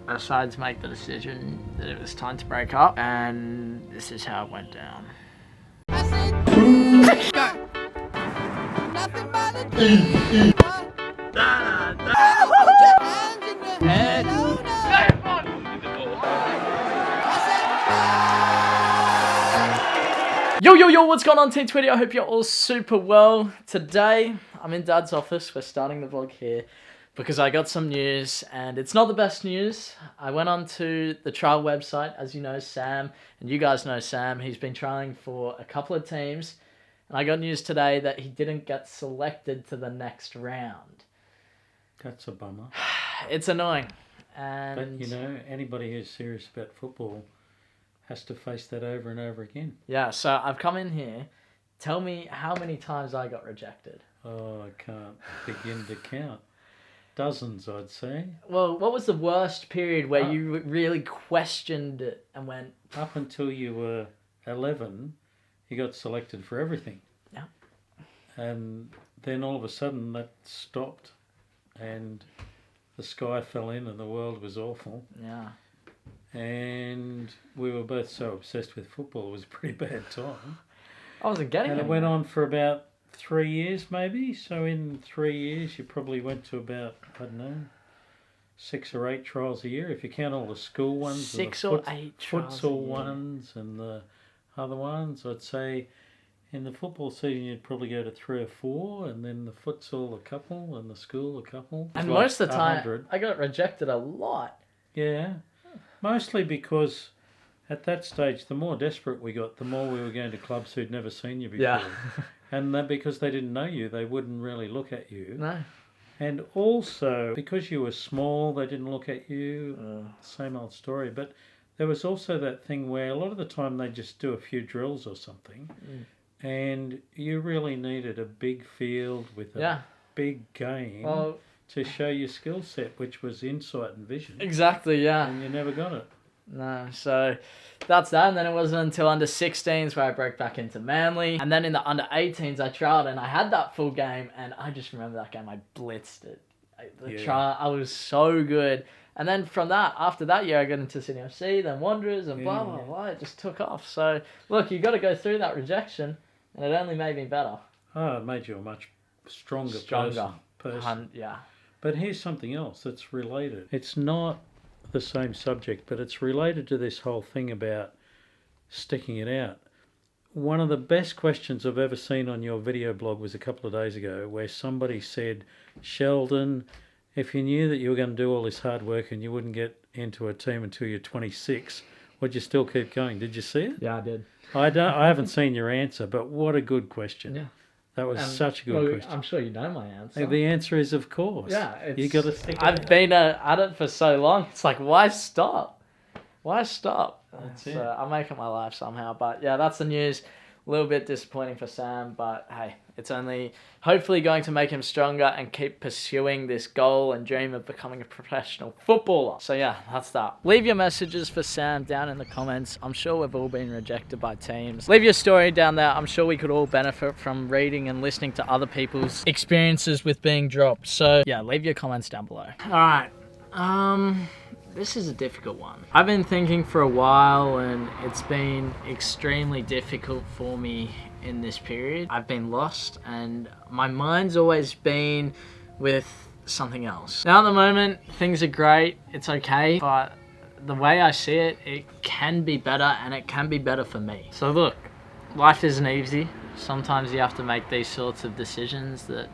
I decided to make the decision that it was time to break up, and this is how it went down. Yo, what's going on, T20? I hope you're all super well. Today, I'm in Dad's office. We're starting the vlog here because I got some news, and it's not the best news. I went on to the trial website. As you know, Sam, and you guys know Sam, he's been trialing for a couple of teams, and I got news today that he didn't get selected to the next round. That's a bummer. It's annoying. And But, you know, anybody who's serious about football has to face that over and over again. yeah, so I've come in here. Tell me how many times I got rejected. Oh, I can't begin to count. Dozens, I'd say. Well, what was the worst period where you really questioned it and went... Up until you were 11, you got selected for everything. Yeah. And then all of a sudden that stopped and the sky fell in and the world was awful. Yeah. And we were both so obsessed with football, it was a pretty bad time. I wasn't getting it. And it went on for about 3 years maybe. So in 3 years you probably went to about, I don't know, 6 or 8 trials a year. If you count all the school ones. 6 and or 8 trials futsal a year. ones and the other ones, I'd say in the football season you'd probably go to 3 or 4, and then the futsal a couple and the school a couple. And Like most of the time 100. I got rejected a lot. Yeah. Mostly because at that stage, the more desperate we got, the more we were going to clubs who'd never seen you before. Yeah. And that because they didn't know you, they wouldn't really look at you. No. And also, because you were small, they didn't look at you. Same old story. But there was also that thing where a lot of the time they just do a few drills or something. And you really needed a big field with a big game to show your skill set, which was insight and vision. Exactly, yeah. And you never got it. No, so that's that. And then it wasn't until under 16s where I broke back into Manly. And then in the under 18s, I trialed and I had that full game. And I just remember that game, I blitzed it. Trial, I was so good. And then from that, after that year, I got into Sydney FC, then Wanderers, and blah, blah, blah. It just took off. So, look, you got to go through that rejection, and it only made me better. Oh, it made you a much stronger person. Yeah. But here's something else that's related. It's not the same subject, but it's related to this whole thing about sticking it out. One of the best questions I've ever seen on your video blog was a couple of days ago, where somebody said, Sheldon, if you knew that you were going to do all this hard work and you wouldn't get into a team until you're 26, would you still keep going? Did you see it? Yeah, I did. I haven't seen your answer, but what a good question. Yeah. That was such a good question. I'm sure you know my answer. The answer is, of course. Yeah. You got to stick it I've out. been at it for so long. It's like, why stop? Why stop? That's it. I'll make it my life somehow. But yeah, that's the news. A little bit disappointing for Sam, but hey, it's only hopefully going to make him stronger and keep pursuing this goal and dream of becoming a professional footballer. So yeah, that's that. Leave your messages for Sam down in the comments. I'm sure we've all been rejected by teams. Leave your story down there. I'm sure we could all benefit from reading and listening to other people's experiences with being dropped. So yeah, leave your comments down below. All right. This is a difficult one. I've been thinking for a while, and it's been extremely difficult for me in this period. I've been lost, and my mind's always been with something else. Now at the moment, things are great, it's okay, but the way I see it, it can be better, and it can be better for me. So look, life isn't easy. Sometimes you have to make these sorts of decisions that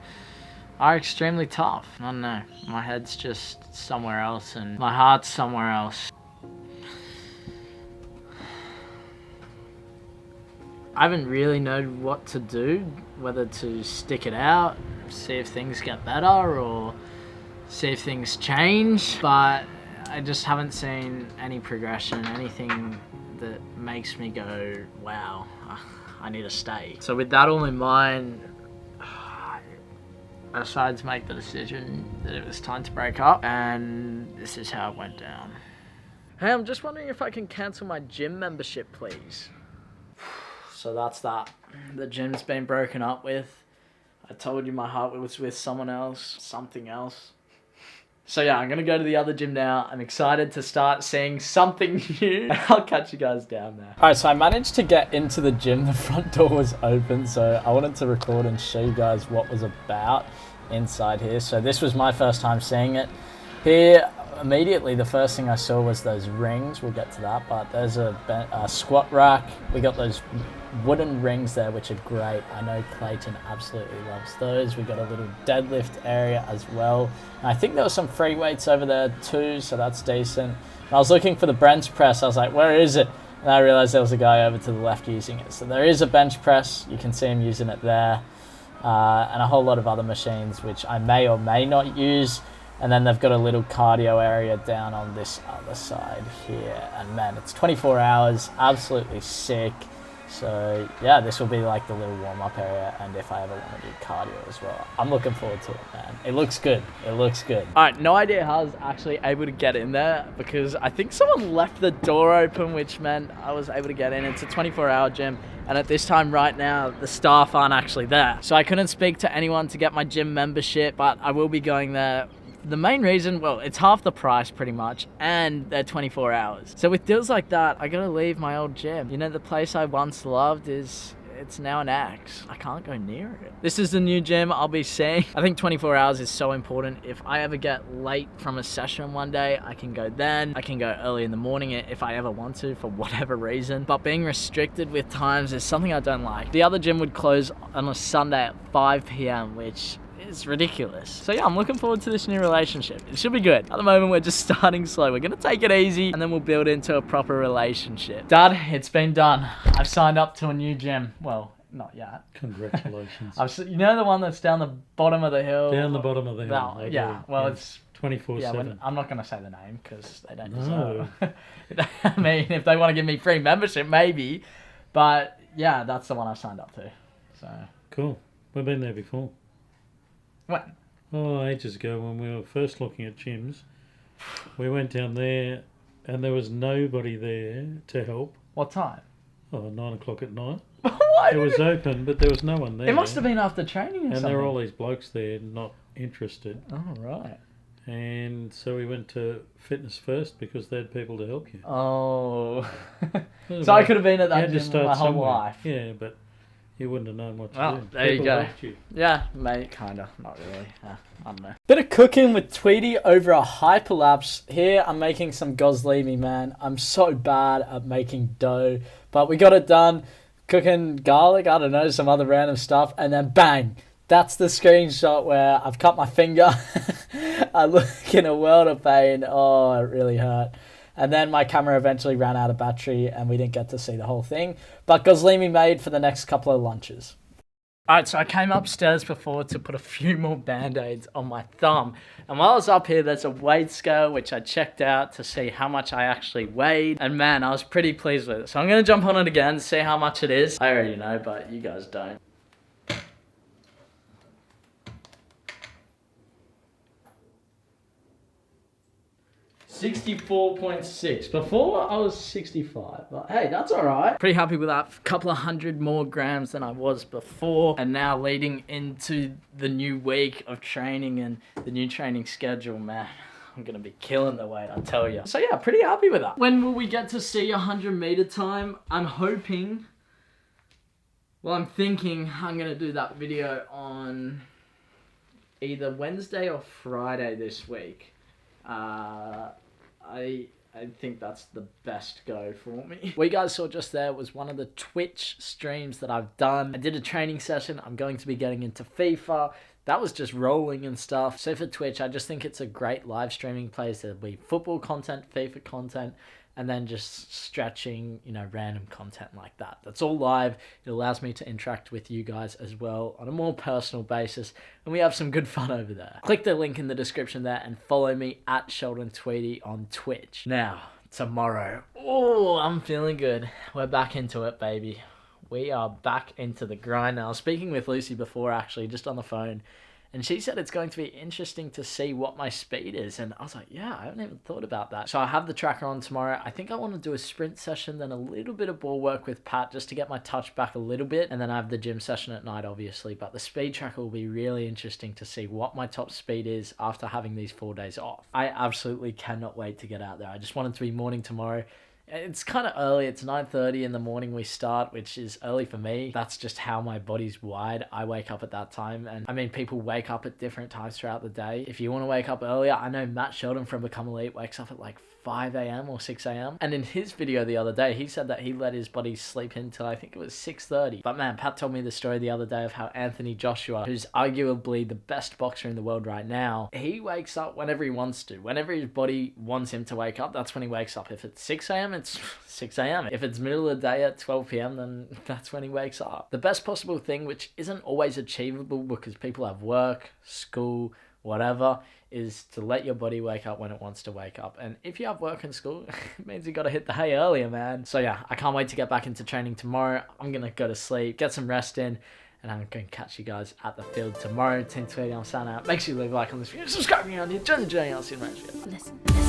are extremely tough. I don't know, my head's just somewhere else and my heart's somewhere else. I haven't really known what to do, whether to stick it out, see if things get better or see if things change, but I just haven't seen any progression, anything that makes me go, wow, I need to stay. So with that all in mind, I decided to make the decision that it was time to break up, and this is how it went down. Hey, I'm just wondering if I can cancel my gym membership, please. So that's that. The gym's been broken up with. I told you my heart was with someone else, something else. So yeah, I'm going to go to the other gym now. I'm excited to start seeing something new. I'll catch you guys down there. All right, so I managed to get into the gym. The front door was open, so I wanted to record and show you guys what was about inside here. So this was my first time seeing it. Here, immediately, the first thing I saw was those rings. We'll get to that, but there's a squat rack. We got those wooden rings there, which are great. I know Clayton absolutely loves those. We got a little deadlift area as well. And I think there was some free weights over there too, so that's decent. And I was looking for the bench press. I was like, where is it? And I realized there was a guy over to the left using it. So there is a bench press. You can see him using it there. And a whole lot of other machines, which I may or may not use. And then they've got a little cardio area down on this other side here. And man, it's 24 hours, absolutely sick. So yeah, this will be like the little warm-up area, and if I ever want to do cardio as well. I'm looking forward to it, man. It looks good. It looks good. All right, no idea how I was actually able to get in there, because I think someone left the door open, which meant I was able to get in. It's a 24-hour gym, and at this time right now, the staff aren't actually there. So I couldn't speak to anyone to get my gym membership, but I will be going there. The main reason, well, it's half the price pretty much, and they're 24 hours. So with deals like that, I gotta leave my old gym. You know, the place I once loved it's now an X. I can't go near it. This is the new gym I'll be seeing. I think 24 hours is so important. If I ever get late from a session one day, I can go then. I can go early in the morning if I ever want to, for whatever reason. But being restricted with times is something I don't like. The other gym would close on a Sunday at 5 p.m, which is ridiculous. So yeah, I'm looking forward to this new relationship. It should be good. At the moment, we're just starting slow. We're gonna take it easy, and then we'll build into a proper relationship. Dad, it's been done. I've signed up to a new gym. Well, not yet. Congratulations. You know the one that's down the bottom of the hill? Down the bottom of the hill. No, yeah, well, it's 24/7. I'm not gonna say the name because they don't No. deserve it. I mean, if they want to give me free membership, maybe. But yeah, that's the one I signed up to. So Cool. We've been there before. when? Oh, ages ago when we were first looking at gyms. We went down there and there was nobody there to help. What time? Oh, 9 o'clock at night. Why It was open, but there was no one there. It must have been after training or And something. there were all these blokes there not interested. Oh, right. And so we went to Fitness First because they had people to help you. Oh. So I could have been at You that had to gym start my whole somewhere. life. Yeah, but you wouldn't have known what to Well, do. there you People go. helped you. Yeah, mate, kinda. Not really. I don't know. Bit of cooking with Tweety over a hyperlapse. Here I'm making some gozlimi, man. I'm so bad at making dough, but we got it done. Cooking garlic, I don't know, some other random stuff, and then bang! That's the screenshot where I've cut my finger. I look in a world of pain. Oh, it really hurt. And then my camera eventually ran out of battery and we didn't get to see the whole thing. But gozlimi made for the next couple of lunches. Alright, so I came upstairs before to put a few more band-aids on my thumb. And while I was up here, there's a weight scale, which I checked out to see how much I actually weighed. And man, I was pretty pleased with it. So I'm going to jump on it again to see how much it is. I already know, but you guys don't. 64.6. Before I was 65, but hey, that's all right. Pretty happy with that. A couple of 100 more grams than I was before. And now leading into the new week of training and the new training schedule, man, I'm gonna be killing the weight, I tell you. So yeah, pretty happy with that. When will we get to see 100 meter time? I'm hoping, well, I'm thinking I'm gonna do that video on either Wednesday or Friday this week. I think that's the best go for me. What you guys saw just there was one of the Twitch streams that I've done. I did a training session. I'm going to be getting into FIFA. That was just rolling and stuff. So for Twitch, I just think it's a great live streaming place. There'll be football content, FIFA content, and then just stretching, you know, random content like that. That's all live. It allows me to interact with you guys as well on a more personal basis, and we have some good fun over there. Click the link in the description there and follow me at Sheldon Tweety on Twitch. Now, tomorrow. Oh, I'm feeling good. We're back into it, baby. We are back into the grind now. I was speaking with Lucy before, actually, just on the phone, And she said it's going to be interesting to see what my speed is. And I was like, yeah, I haven't even thought about that. So I have the tracker on tomorrow. I think I want to do a sprint session, then a little bit of ball work with Pat just to get my touch back a little bit. And then I have the gym session at night, obviously. But the speed tracker will be really interesting to see what my top speed is after having these 4 days off. I absolutely cannot wait to get out there. I just want it to be morning tomorrow. It's kind of early. It's 9:30 in the morning we start, which is early for me. That's just how my body's wired. I wake up at that time. And I mean, people wake up at different times throughout the day. If you want to wake up earlier, I know Matt Sheldon from Become Elite wakes up at like 5 a.m. or 6 a.m. And in his video the other day, he said that he let his body sleep until I think it was 6:30. But man, Pat told me the story the other day of how Anthony Joshua, who's arguably the best boxer in the world right now, he wakes up whenever he wants to. Whenever his body wants him to wake up, that's when he wakes up. If it's 6 a.m., it's 6 a.m. If it's middle of the day at 12 p.m., then that's when he wakes up. The best possible thing, which isn't always achievable because people have work, school, whatever, is to let your body wake up when it wants to wake up. And if you have work and school, it means you got to hit the hay earlier, man. So yeah, I can't wait to get back into training tomorrow. I'm going to go to sleep, get some rest in, and I'm going to catch you guys at the field tomorrow. 10:20, I'm signing out. Make sure you leave a like on this video, subscribe to me on here, join the journey. I'll see you in the next video. Listen.